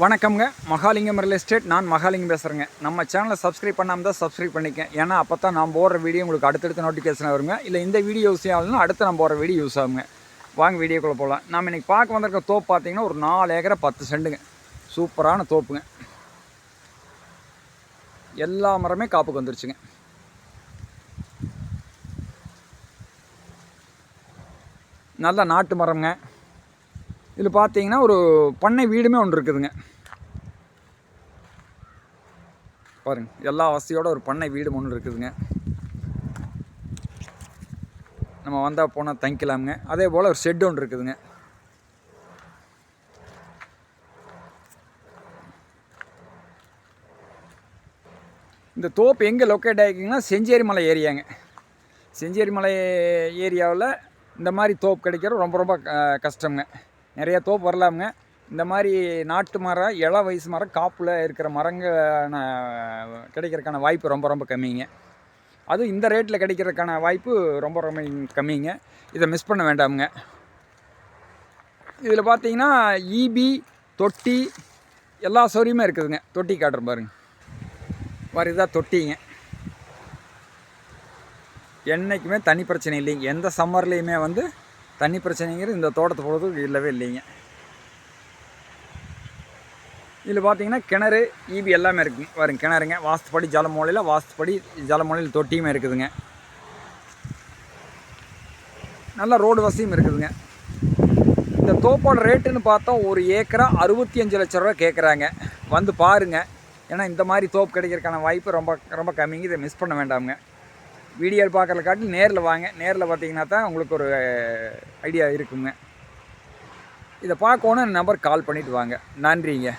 வணக்கம்ங்க. Mahalingam real estate. நான் மகாலிங்கம் பேசுகிறேங்க. நம்ம சேனலை சப்ஸ்கிரைப் பண்ணாமல் தான் சப்ஸ்கிரைப் பண்ணிக்கேன். ஏன்னா அப்போ தான் நான் போடுற வீடியோ உங்களுக்கு அடுத்தடுத்த நோட்டிஃபிகேஷன் வருங்க. இல்லை இந்த வீடியோ யூஸ் ஆகலன்னா அடுத்து நான் போடுற வீடியோ யூஸ் ஆகுங்க. வாங்க வீடியோக்குள்ளே போகலாம். நம்ம இன்றைக்கி பார்க்க வந்திருக்க தோப்பு பார்த்தீங்கன்னா ஒரு 4 ஏக்கரை 10 செண்டுங்க. சூப்பரான தோப்புங்க. எல்லா மரமே காப்புக்கு வந்துருச்சுங்க. நல்ல நாட்டு மரம்ங்க. இதில் பார்த்தீங்கன்னா ஒரு பண்ணை வீடுமே ஒன்று இருக்குதுங்க. பாருங்க, எல்லா வசதியோட ஒரு பண்ணை வீடு ஒன்று இருக்குதுங்க. நம்ம வந்தால் போனால் தங்கிக்கலாமுங்க. அதே போல் ஒரு ஷெட் ஒன்று இருக்குதுங்க. இந்த தோப்பு எங்கே லொக்கேட் ஆகிக்கிங்கன்னா செஞ்சேரி மலை ஏரியாங்க. செஞ்சேரி மலை ஏரியாவில் இந்த மாதிரி தோப்பு கிடைக்கிறது ரொம்ப ரொம்ப கஷ்டங்க. நிறைய தோப்பு வரலாமுங்க. இந்த மாதிரி நாட்டு மரம், இள வயசு மரம், காப்பில் இருக்கிற மரங்கள் கிடைக்கிறதுக்கான வாய்ப்பு ரொம்ப ரொம்ப கம்மிங்க. அதுவும் இந்த ரேட்டில் கிடைக்கிறதுக்கான வாய்ப்பு ரொம்ப ரொம்ப கம்மிங்க. இதை மிஸ் பண்ண வேண்டாமுங்க. இதில் பார்த்தீங்கன்னா ஈபி, தொட்டி எல்லா சௌகரியமே இருக்குதுங்க. தொட்டி காட்டுறேன் பாருங்க. இதுதான் தொட்டிங்க. என்றைக்குமே தண்ணி பிரச்சனை இல்லைங்க. எந்த சம்மர்லேயுமே தண்ணி பிரச்சனைங்கிறது இந்த தோட்டத்தை பொழுது இல்லவே இல்லைங்க. இதில் பார்த்தீங்கன்னா கிணறு, ஈபி எல்லாமே இருக்குங்க. பாருங்க, கிணறுங்க. வாஸ்துப்படி ஜலமூலையில் தொட்டியுமே இருக்குதுங்க. நல்ல ரோடு வசதியும் இருக்குதுங்க. இந்த தோப்போட ரேட்டுன்னு பார்த்தா ஒரு ஏக்கரா 65 லட்ச ரூபா கேட்குறாங்க. வந்து பாருங்கள். ஏன்னா இந்த மாதிரி தோப்பு கிடைக்கிறதுக்கான வாய்ப்பு ரொம்ப ரொம்ப கம்மிங்க. இதை மிஸ் பண்ண வேண்டாமுங்க. வீடியோவில் பார்க்குறத காட்டி நேரில் வாங்க. நேரில் பார்த்தீங்கன்னா தான் உங்களுக்கு ஒரு ஐடியா இருக்குங்க. இதை பார்க்கணும் நம்பர் கால் பண்ணிவிட்டு வாங்க. நன்றிங்க.